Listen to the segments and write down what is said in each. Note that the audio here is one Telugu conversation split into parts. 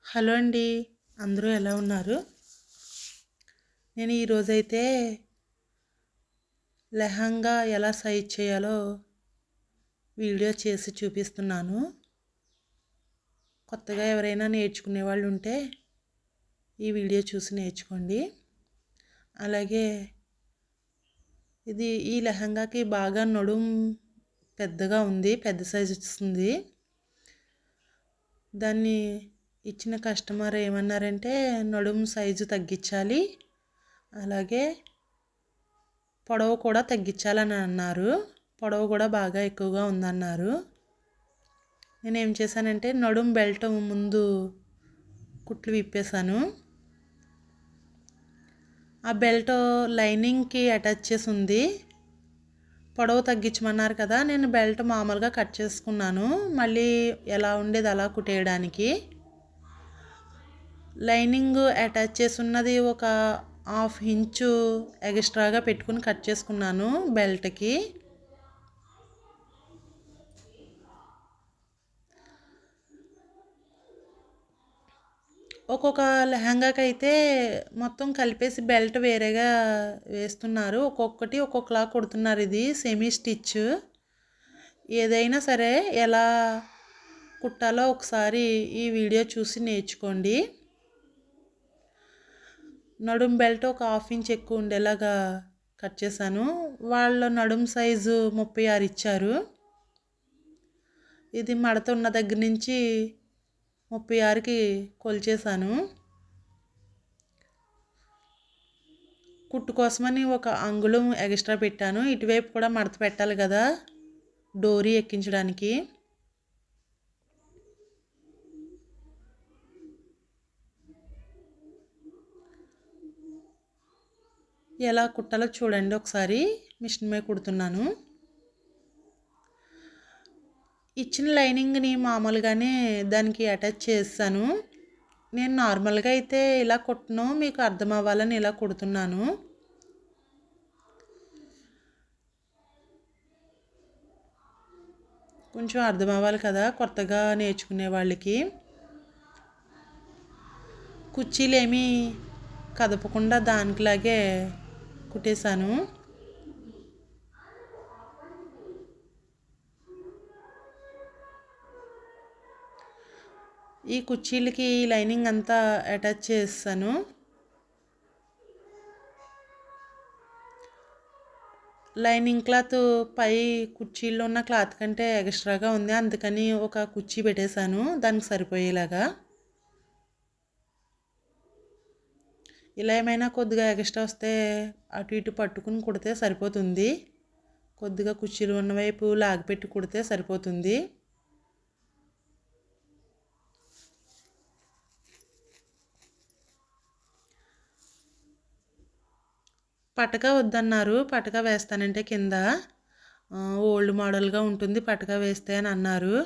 హలో అండి. అందరూ ఎలా ఉన్నారు? నేను ఈరోజైతే లెహంగా ఎలా సైజ్ చేయాలో వీడియో చేసి చూపిస్తున్నాను. కొత్తగా ఎవరైనా నేర్చుకునే వాళ్ళు ఉంటే ఈ వీడియో చూసి నేర్చుకోండి. అలాగే ఈ లెహంగాకి బాగా పెద్దగా ఉంది, పెద్ద సైజు వస్తుంది. దాన్ని ఇచ్చిన కస్టమర్ ఏమన్నారంటే నడుము సైజు తగ్గించాలి, అలాగే పొడవు కూడా తగ్గించాలని అన్నారు. పొడవు కూడా బాగా ఎక్కువగా ఉందన్నారు. నేనేం చేశానంటే నడుము బెల్ట్ ముందు కుట్లు విప్పేశాను. ఆ బెల్ట్ లైనింగ్కి అటాచ్ చేసి ఉంది. పొడవు తగ్గించమన్నారు కదా, నేను బెల్ట్ మామూలుగా కట్ చేసుకున్నాను. మళ్ళీ ఎలా ఉండేది అలా కుట్టేయడానికి. లైనింగ్ అటాచ్ చేసి ఉన్నది ఒక 1/2 ఇంచు ఎక్స్ట్రాగా పెట్టుకుని కట్ చేసుకున్నాను బెల్ట్కి. ఒక్కొక్క లెహంగాకి అయితే మొత్తం కలిపేసి బెల్ట్ వేరేగా వేస్తున్నారు. ఒక్కొక్కటి ఒక్కొక్కలా కుడుతున్నారు. ఇది సెమీ స్టిచ్. ఏదైనా సరే ఎలా కుట్టాలో ఒకసారి ఈ వీడియో చూసి నేర్చుకోండి. నడుం బెల్ట్ ఒక 1/2 ఇంచ్ ఎక్కువ ఉండేలాగా కట్ చేశాను. వాళ్ళ నడుం సైజు 36 ఇచ్చారు. ఇది మడత ఉన్న దగ్గర నుంచి 36కి కొలిచేశాను. కుట్టు కోసమని ఒక అంగుళం ఎక్స్ట్రా పెట్టాను. ఇటువైపు కూడా మడత పెట్టాలి కదా డోరీ ఎక్కించడానికి. ఎలా కుట్టాలో చూడండి ఒకసారి. మిషన్ మీద కుడుతున్నాను. ఇచ్చిన లైనింగ్ని మామూలుగానే దానికి అటాచ్ చేస్తాను. నేను నార్మల్గా అయితే ఇలా కుట్టను, మీకు అర్థం అవ్వాలని ఇలా కుడుతున్నాను. కొంచెం అర్థం అవ్వాలి కదా కొత్తగా నేర్చుకునే వాళ్ళకి. కుర్చీలు ఏమీ కదపకుండా దానికిలాగే కుట్టేశాను. ఈ కుర్చీలకి లైనింగ్ అంతా అటాచ్ చేస్తాను. లైనింగ్ క్లాత్ పై కుర్చీల్లో ఉన్న క్లాత్ కంటే ఎక్స్ట్రాగా ఉంది, అందుకని ఒక కుర్చీ పెట్టేశాను దానికి సరిపోయేలాగా. ఇలా ఏమైనా కొద్దిగా ఎక్స్ట్రా వస్తే అటు ఇటు పట్టుకుని కుడితే సరిపోతుంది. కొద్దిగా కుర్చీలు ఉన్నవైపు లాగిపెట్టి కుడితే సరిపోతుంది. పటకా వద్దన్నారు. పటకా వేస్తానంటే కింద ఓల్డ్ మోడల్గా ఉంటుంది పటకా వేస్తే అని అన్నారు.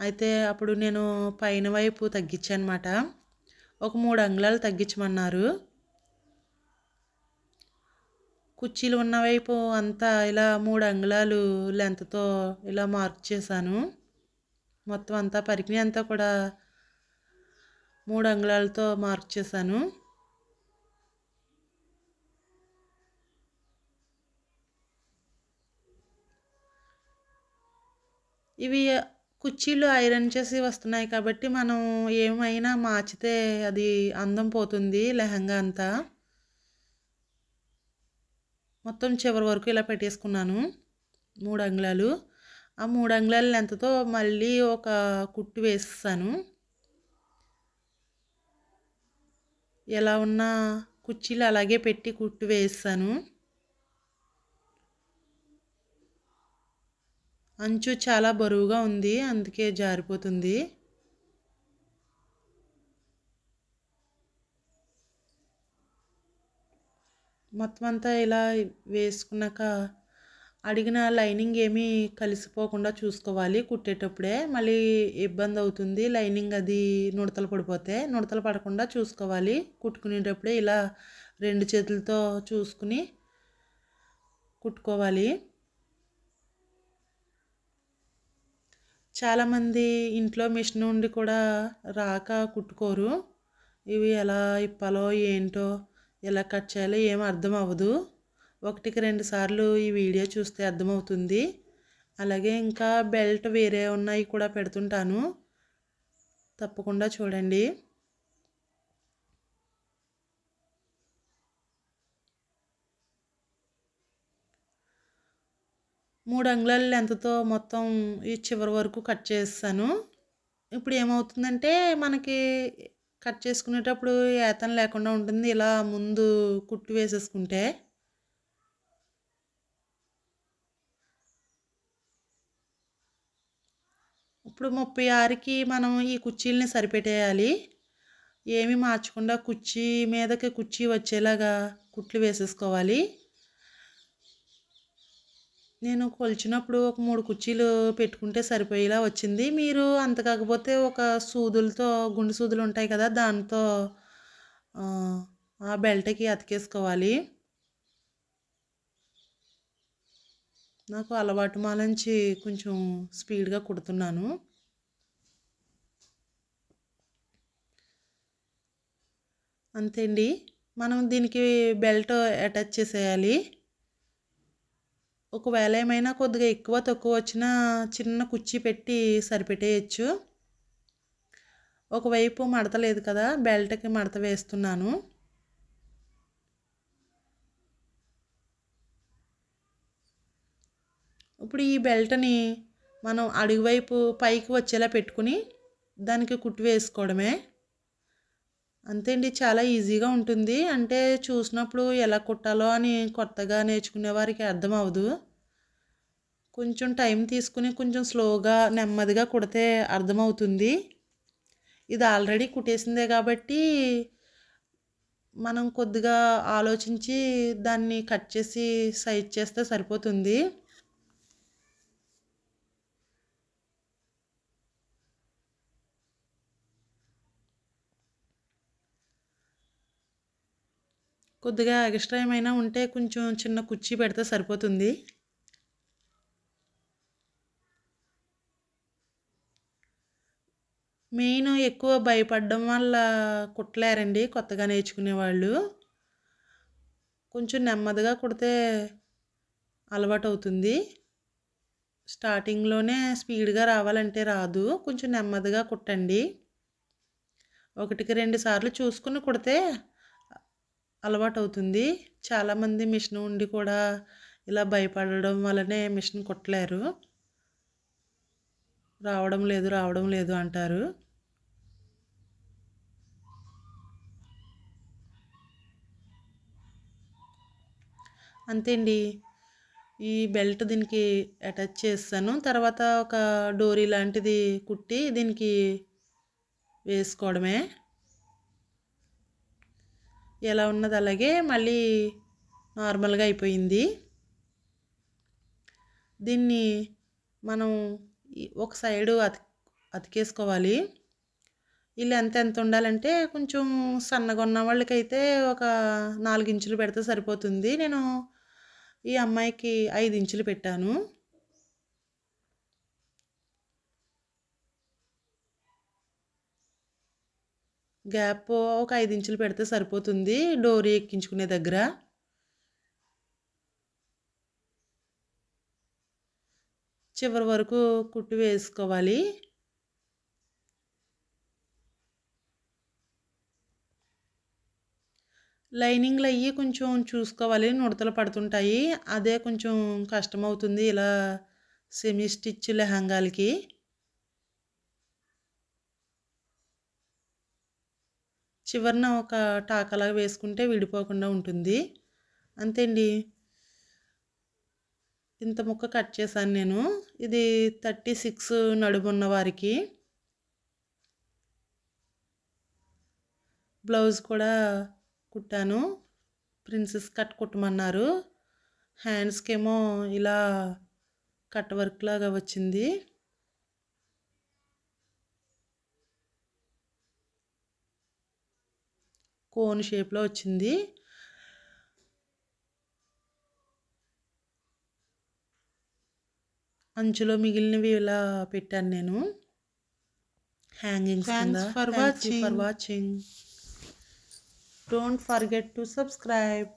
అయితే అప్పుడు నేను పైన వైపు తగ్గించానమాట. ఒక 3 అంగుళాలు తగ్గించమన్నారు. కుర్చీలు ఉన్న వైపు అంతా ఇలా 3 అంగుళాలు లెంత్తో ఇలా మార్క్ చేశాను. మొత్తం అంతా పరికిణి అంతా కూడా 3 అంగుళాలతో మార్క్ చేశాను. ఇవి కుర్చీలు ఐరన్ చేసి వస్తున్నాయి కాబట్టి మనం ఏమైనా మార్చితే అది అందం పోతుంది లెహంగా అంతా. మొత్తం చివరి వరకు ఇలా పెట్టేసుకున్నాను 3 అంగుళాలు. ఆ 3 అంగుళాల లెంత్తో మళ్ళీ ఒక కుట్టు వేసేసాను. ఎలా ఉన్న కుర్చీలు అలాగే పెట్టి కుట్టు వేసాను. అంచు చాలా బరువుగా ఉంది, అందుకే జారిపోతుంది. మొత్తం అంతా ఇలా వేసుకున్నాక అడిగిన లైనింగ్ ఏమీ కలిసిపోకుండా చూసుకోవాలి కుట్టేటప్పుడే. మళ్ళీ ఇబ్బంది అవుతుంది లైనింగ్ అది నుడతలు పడకుండా చూసుకోవాలి. కుట్టుకునేటప్పుడే ఇలా 2 చేతులతో చూసుకుని కుట్టుకోవాలి. చాలామంది ఇంట్లో మిషన్ ఉండి కూడా రాక కుట్టుకోరు. ఇవి ఎలా ఇప్పాలో ఏంటో, ఎలా కట్ చేయాలో ఏం అర్థం అవ్వదు. ఒకటికి 2 సార్లు ఈ వీడియో చూస్తే అర్థమవుతుంది. అలాగే ఇంకా బెల్ట్ వేరే ఉన్నాయి కూడా పెడుతుంటాను. తప్పకుండా చూడండి. 3 అంగుళాల లెంత్‌తో మొత్తం ఈ చివరి వరకు కట్ చేసేసాను. ఇప్పుడు ఏమవుతుందంటే మనకి కట్ చేసుకునేటప్పుడు ఏతన లేకుండా ఉంటుంది. ఇలా ముందు కుట్టు వేసేసుకుంటే. ఇప్పుడు 36కి మనం ఈ కుర్చీలని సరిపెట్టేయాలి. ఏమీ మార్చకుండా కుర్చీ మీదకి కుర్చీ వచ్చేలాగా కుట్లు వేసేసుకోవాలి. నేను కొలిచినప్పుడు ఒక 3 కుర్చీలు పెట్టుకుంటే సరిపోయేలా వచ్చింది. మీరు అంత కాకపోతే ఒక సూదులతో గుండు సూదులు ఉంటాయి కదా! దాంతో ఆ బెల్ట్‌కి అతికేసుకోవాలి. నాకు అలవాటు మానుంచి కొంచెం స్పీడ్‌గా కుడుతున్నాను. అంతే అండి. మనం దీనికి బెల్ట్ అటాచ్ చేసేయాలి. ఒకవేళ ఏమైనా కొద్దిగా ఎక్కువ తక్కువ వచ్చినా చిన్న కుర్చీ పెట్టి సరిపెట్టేయచ్చు. ఒకవైపు మడత లేదు కదా, బెల్ట్కి మడత వేస్తున్నాను. ఇప్పుడు ఈ బెల్ట్ని మనం అడుగువైపు పైకి వచ్చేలా పెట్టుకుని దానికి కుట్టు వేసుకోవడమే. అంతే అండి, చాలా ఈజీగా ఉంటుంది. అంటే చూసినప్పుడు ఎలా కుట్టాలో అని కొత్తగా నేర్చుకునే వారికి అర్థం అవ్వదు. కొంచెం టైం తీసుకుని కొంచెం స్లోగా నెమ్మదిగా కుడితే అర్థమవుతుంది. ఇది ఆల్రెడీ కుట్టేసిందే కాబట్టి మనం కొద్దిగా ఆలోచించి దాన్ని కట్ చేసి సైజ్ చేస్తే సరిపోతుంది. కొద్దిగా ఎక్స్ట్రా ఏమైనా ఉంటే కొంచెం చిన్న కుర్చీ పెడితే సరిపోతుంది. మెయిన్ ఎక్కువ భయపడడం వల్ల కుట్టలేరండి కొత్తగా నేర్చుకునే వాళ్ళు. కొంచెం నెమ్మదిగా కుడితే అలవాటు అవుతుంది. స్టార్టింగ్లోనే స్పీడ్గా రావాలంటే రాదు. కొంచెం నెమ్మదిగా కుట్టండి. 1కి 2 సార్లు చూసుకుని కుడితే అలవాటు అవుతుంది. చాలామంది మిషన్ ఉండి కూడా ఇలా భయపడడం వల్లనే మిషన్ కుట్టలేరు. రావడం లేదు అంటారు. అంతే అండి. ఈ బెల్ట్ దీనికి అటాచ్ చేస్తాను. తర్వాత ఒక డోరీ లాంటిది కుట్టి దీనికి వేసుకోవడమే. ఎలా ఉన్నది అలాగే మళ్ళీ నార్మల్గా అయిపోయింది. దీన్ని మనం ఒక సైడు అతికేసుకోవాలి. ఈ లెంత్ ఎంత ఉండాలంటే కొంచెం సన్నగా ఉన్న వాళ్ళకైతే ఒక 4 ఇంచులు పెడితే సరిపోతుంది. నేను ఈ అమ్మాయికి 5 ఇంచులు పెట్టాను. గ్యాప్ ఒక 5 ఇంచులు పెడితే సరిపోతుంది డోరీ ఎక్కించుకునే దగ్గర. చివరి వరకు కుట్టు వేసుకోవాలి. లైనింగ్లు అయ్యి కొంచెం చూసుకోవాలి, ముడతలు పడుతుంటాయి. అదే కొంచెం కష్టమవుతుంది ఇలా సెమీ స్టిచ్ లెహంగాలకి. చివరన ఒక టాకాలాగా వేసుకుంటే విడిపోకుండా ఉంటుంది. అంతే అండి. ఇంత ముక్క కట్ చేశాను నేను. ఇది 36 నడుమున్న వారికి. బ్లౌజ్ కూడా కుట్టాను. Princess cut కుట్టమన్నారు. హ్యాండ్స్కేమో ఇలా కట్ వర్క్ లాగా వచ్చింది. కోన్ షేప్లో వచ్చింది. అంచులో మిగిలినవి ఇలా పెట్టాను నేను హ్యాంగింగ్స్ కింద. Thanks for thank you for watching. Watching. Don't forget to subscribe.